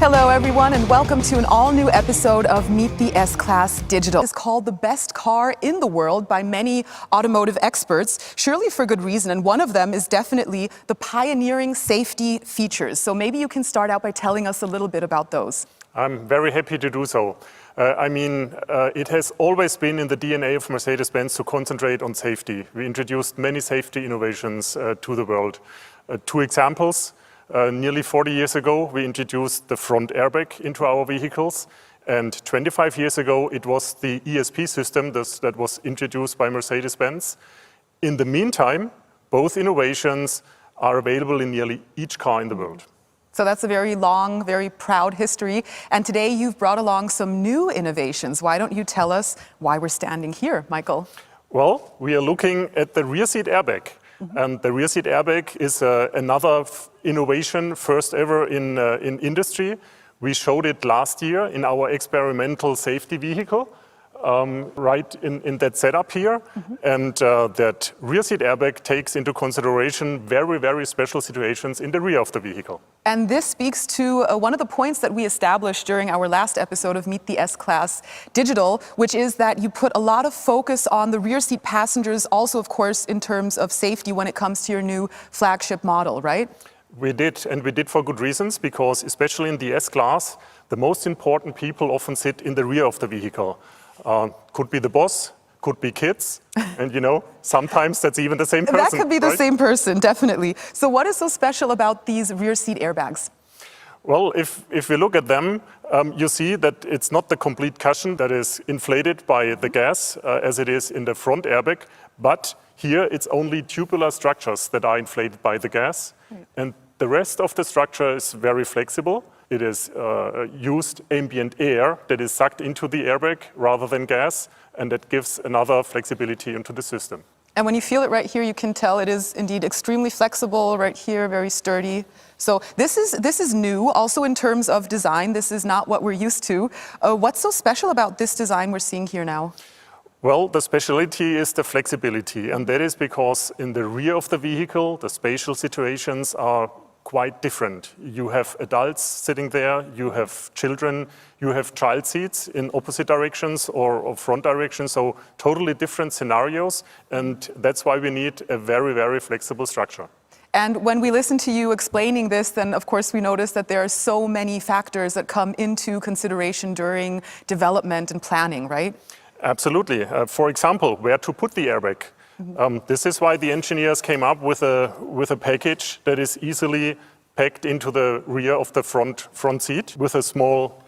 Hello everyone and welcome to an all-new episode of Meet the S-Class Digital. It's called the best car in the world by many automotive experts, surely for good reason, and one of them is definitely the pioneering safety features. So maybe you can start out by telling us a little bit about those. I'm very happy to do so. It has always been in the DNA of Mercedes-Benz to concentrate on safety. We introduced many safety innovations to the world. Two examples. Nearly 40 years ago, we introduced the front airbag into our vehicles. And 25 years ago, it was the ESP system that was introduced by Mercedes-Benz. In the meantime, both innovations are available in nearly each car in the world. So that's a very long, very proud history. And today you've brought along some new innovations. Why don't you tell us why we're standing here, Michael? Well, we are looking at the rear seat airbag. And the rear seat airbag is another innovation, first ever in industry. We showed it last year in our experimental safety vehicle, right in that setup here. And that rear seat airbag takes into consideration very, very special situations in the rear of the vehicle. And this speaks to one of the points that we established during our last episode of Meet the S-Class Digital, which is that you put a lot of focus on the rear seat passengers, also, of course, in terms of safety when it comes to your new flagship model, right? We did, and we did for good reasons, because especially in the S-Class, the most important people often sit in the rear of the vehicle. Could be the boss, could be kids, and sometimes that's even the same person. That could be the right? same person, definitely. So what is so special about these rear seat airbags? Well, if we look at them, you see that it's not the complete cushion that is inflated by the gas, as it is in the front airbag, but here it's only tubular structures that are inflated by the gas, and the rest of the structure is very flexible. It is used ambient air that is sucked into the airbag rather than gas, and that gives another flexibility into the system. And when you feel it right here, you can tell it is indeed extremely flexible right here, very sturdy. So this is new, also in terms of design. This is not what we're used to. What's so special about this design we're seeing here now? Well, the specialty is the flexibility, and that is because in the rear of the vehicle, the spatial situations are quite different. You have adults sitting there, you have children, you have child seats in opposite directions or front directions, so totally different scenarios, and that's why we need a very, very flexible structure. And when we listen to you explaining this, then of course we notice that there are so many factors that come into consideration during development and planning, right? Absolutely. For example, where to put the airbag. This is why the engineers came up with a package that is easily packed into the rear of the front seat with a small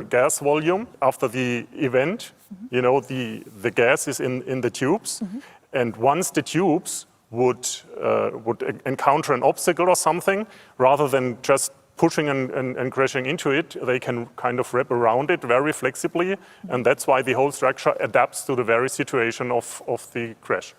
gas volume. After the event, the gas is in the tubes, and once the tubes would encounter an obstacle or something, rather than just pushing and crashing into it, they can kind of wrap around it very flexibly, and that's why the whole structure adapts to the very situation of the crash.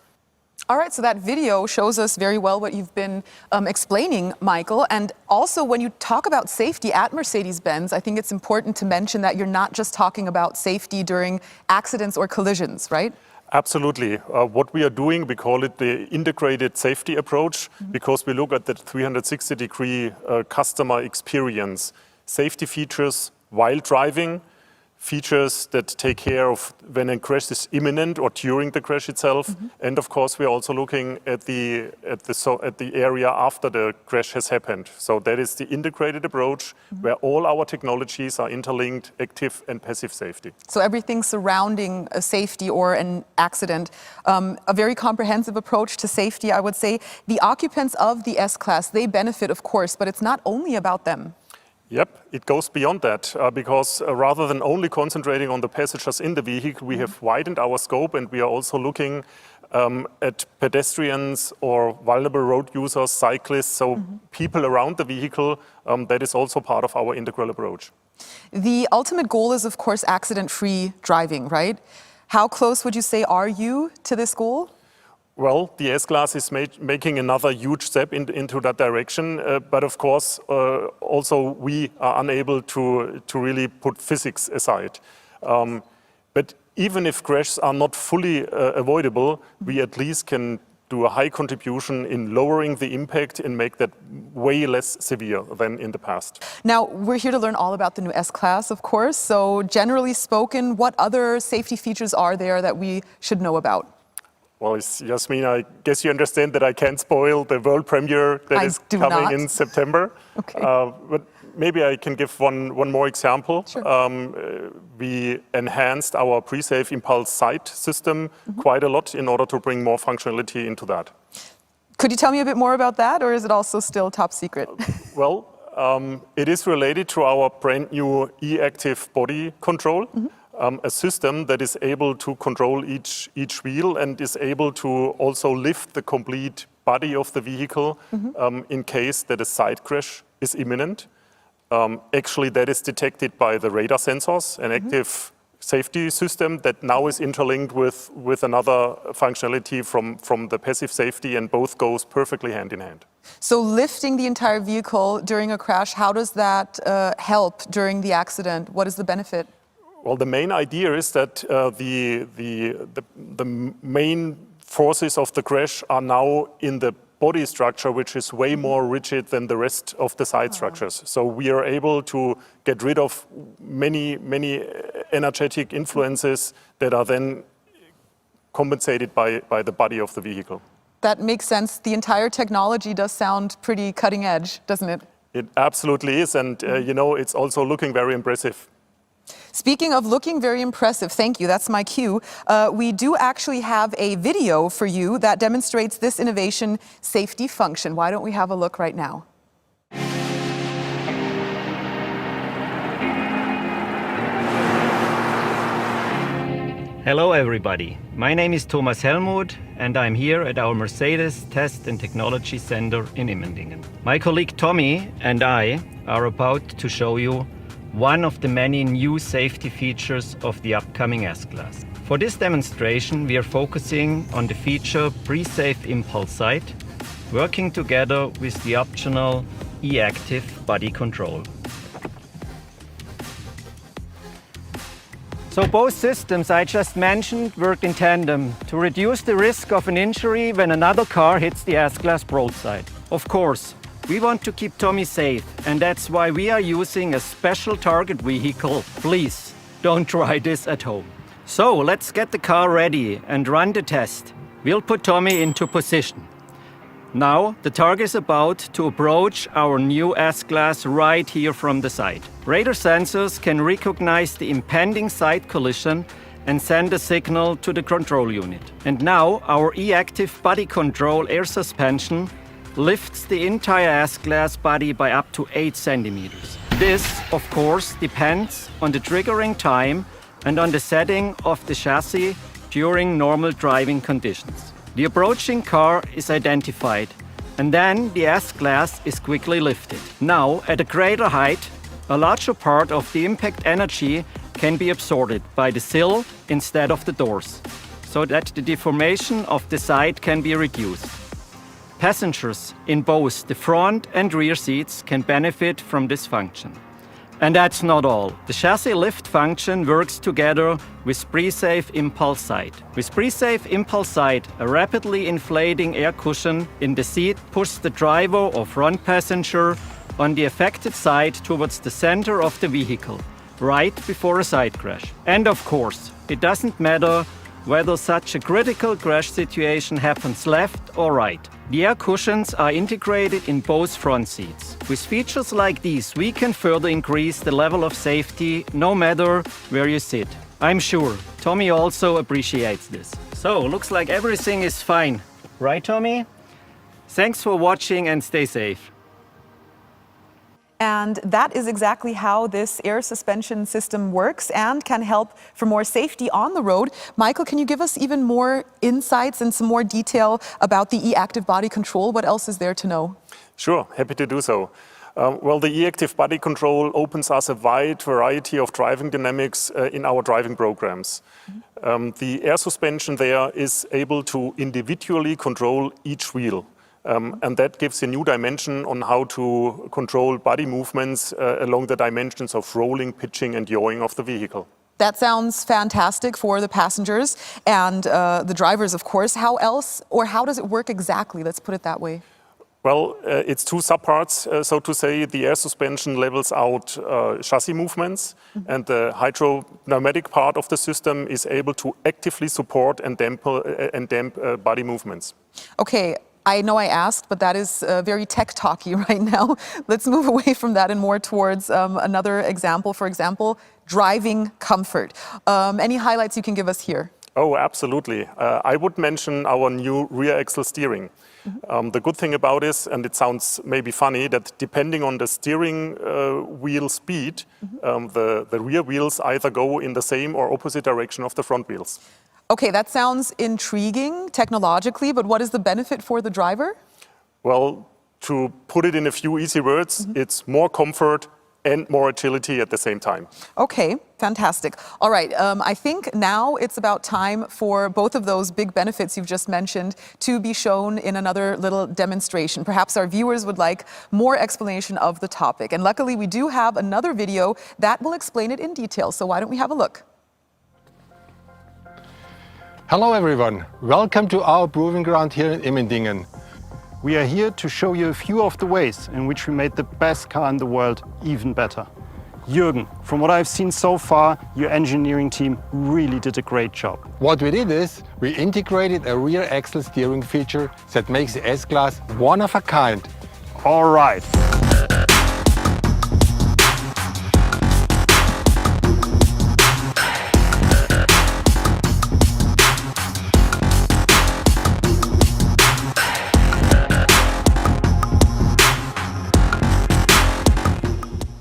All right, so that video shows us very well what you've been explaining, Michael. And also, when you talk about safety at Mercedes-Benz, I think it's important to mention that you're not just talking about safety during accidents or collisions, right? Absolutely. What we are doing, we call it the integrated safety approach, because we look at the 360-degree customer experience. Safety features while driving, features that take care of when a crash is imminent or during the crash itself, and of course we're also looking at the area after the crash has happened. So that is the integrated approach where all our technologies are interlinked, active and passive safety. So everything surrounding a safety or an accident, a very comprehensive approach to safety, I would say. The occupants of the S-Class, they benefit, of course, but it's not only about them. Yep, it goes beyond that, because rather than only concentrating on the passengers in the vehicle, we have widened our scope, and we are also looking at pedestrians or vulnerable road users, cyclists, so people around the vehicle. That is also part of our integral approach. The ultimate goal is, of course, accident-free driving, right? How close would you say are you to this goal? Well, the S-Class is making another huge step into that direction, but of course, also we are unable to really put physics aside. But even if crashes are not fully avoidable, we at least can do a high contribution in lowering the impact and make that way less severe than in the past. Now, we're here to learn all about the new S-Class, of course. So generally spoken, what other safety features are there that we should know about? Well, Yasmin, I guess you understand that I can't spoil the world premiere that is coming in September. Okay. But maybe I can give one more example. Sure. We enhanced our pre-safe impulse sight system quite a lot in order to bring more functionality into that. Could you tell me a bit more about that, or is it also still top secret? Well, it is related to our brand new e-active body control, a system that is able to control each wheel and is able to also lift the complete body of the vehicle in case that a side crash is imminent. Actually, that is detected by the radar sensors, an active safety system that now is interlinked with another functionality from the passive safety, and both goes perfectly hand in hand. So lifting the entire vehicle during a crash, how does that help during the accident? What is the benefit? Well, the main idea is that the main forces of the crash are now in the body structure, which is way more rigid than the rest of the side structures. So we are able to get rid of many energetic influences that are then compensated by the body of the vehicle. That makes sense. The entire technology does sound pretty cutting edge, doesn't it? It absolutely is, and you know, it's also looking very impressive. Speaking of looking very impressive, thank you, that's my cue. We do actually have a video for you that demonstrates this innovation safety function. Why don't we have a look right now? Hello everybody, my name is Thomas Helmuth and I'm here at our Mercedes Test and Technology Center in Immendingen. My colleague Tommy and I are about to show you one of the many new safety features of the upcoming S-Class. For this demonstration, we are focusing on the feature Pre-Safe Impulse Sight, working together with the optional e-active body control. So both systems I just mentioned work in tandem to reduce the risk of an injury when another car hits the S-Class broadside. Of course, we want to keep Tommy safe, and that's why we are using a special target vehicle. Please, don't try this at home. So, let's get the car ready and run the test. We'll put Tommy into position. Now, the target is about to approach our new S-Class right here from the side. Radar sensors can recognize the impending side collision and send a signal to the control unit. And now, our e-active body control air suspension lifts the entire S-Class body by up to 8 centimeters. This, of course, depends on the triggering time and on the setting of the chassis during normal driving conditions. The approaching car is identified, and then the S-Class is quickly lifted. Now, at a greater height, a larger part of the impact energy can be absorbed by the sill instead of the doors, so that the deformation of the side can be reduced. Passengers in both the front and rear seats can benefit from this function. And that's not all. The chassis lift function works together with Pre-Safe Impulse Sight. With Pre-Safe Impulse Sight, a rapidly inflating air cushion in the seat pushes the driver or front passenger on the affected side towards the center of the vehicle, right before a side crash. And of course, it doesn't matter whether such a critical crash situation happens left or right. The air cushions are integrated in both front seats. With features like these, we can further increase the level of safety no matter where you sit. I'm sure Tommy also appreciates this. So, looks like everything is fine. Right, Tommy? Thanks for watching and stay safe. And that is exactly how this air suspension system works and can help for more safety on the road. Michael, can you give us even more insights and some more detail about the e-active body control? What else is there to know? Sure, happy to do so. Well, the e-active body control opens us a wide variety of driving dynamics in our driving programs. The air suspension there is able to individually control each wheel. And that gives a new dimension on how to control body movements along the dimensions of rolling, pitching and yawing of the vehicle. That sounds fantastic for the passengers and the drivers, of course. How else, or how does it work exactly? Let's put it that way. Well, it's two subparts, so to say. The air suspension levels out chassis movements, and the hydropneumatic part of the system is able to actively support and damp body movements. Okay, I know I asked, but that is very tech-talky right now. Let's move away from that and more towards another example. For example, driving comfort. Any highlights you can give us here? Oh, absolutely. I would mention our new rear axle steering. The good thing about this, and it sounds maybe funny, that depending on the steering wheel speed, the rear wheels either go in the same or opposite direction of the front wheels. Okay, that sounds intriguing technologically, but what is the benefit for the driver? Well, to put it in a few easy words, it's more comfort and more agility at the same time. Okay, fantastic. All right, I think now it's about time for both of those big benefits you've just mentioned to be shown in another little demonstration. Perhaps our viewers would like more explanation of the topic. And luckily, we do have another video that will explain it in detail. So why don't we have a look? Hello everyone, welcome to our proving ground here in Immendingen. We are here to show you a few of the ways in which we made the best car in the world even better. Jürgen, from what I've seen so far, your engineering team really did a great job. What we did is, we integrated a rear axle steering feature that makes the S-Class one of a kind. All right.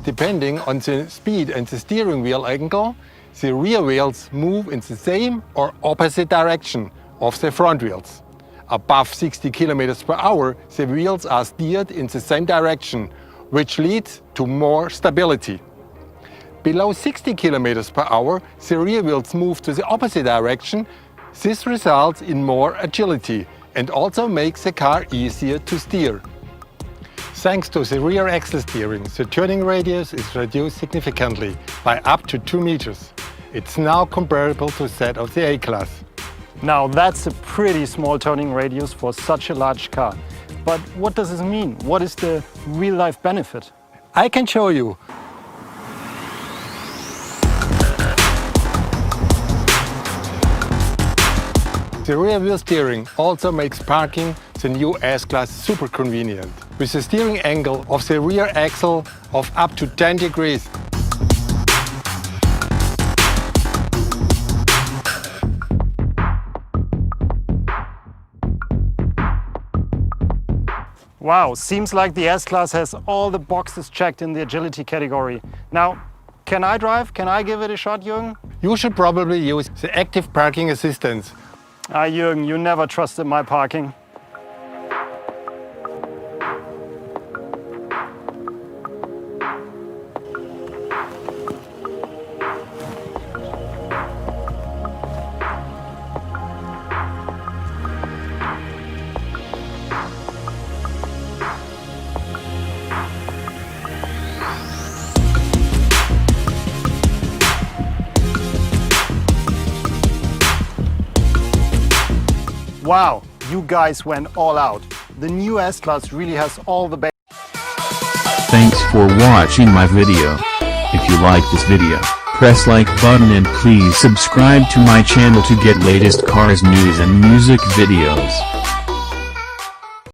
Depending on the speed and the steering wheel angle, the rear wheels move in the same or opposite direction of the front wheels. Above 60 km per hour, the wheels are steered in the same direction, which leads to more stability. Below 60 km per hour, the rear wheels move to the opposite direction. This results in more agility and also makes the car easier to steer. Thanks to the rear axle steering, the turning radius is reduced significantly by up to 2 meters. It's now comparable to that of the A-Class. Now that's a pretty small turning radius for such a large car. But what does this mean? What is the real-life benefit? I can show you. The rear wheel steering also makes parking the new S-Class super convenient, with a steering angle of the rear axle of up to 10 degrees. Wow, seems like the S-Class has all the boxes checked in the agility category. Now, can I drive? Can I give it a shot, Jürgen? You should probably use the active parking assistance. Ah, Jürgen, you never trusted my parking. Wow, you guys went all out. The new S-Class really has all the Thanks for watching my video. If you like this video, press like button and please subscribe to my channel to get latest cars news and music videos.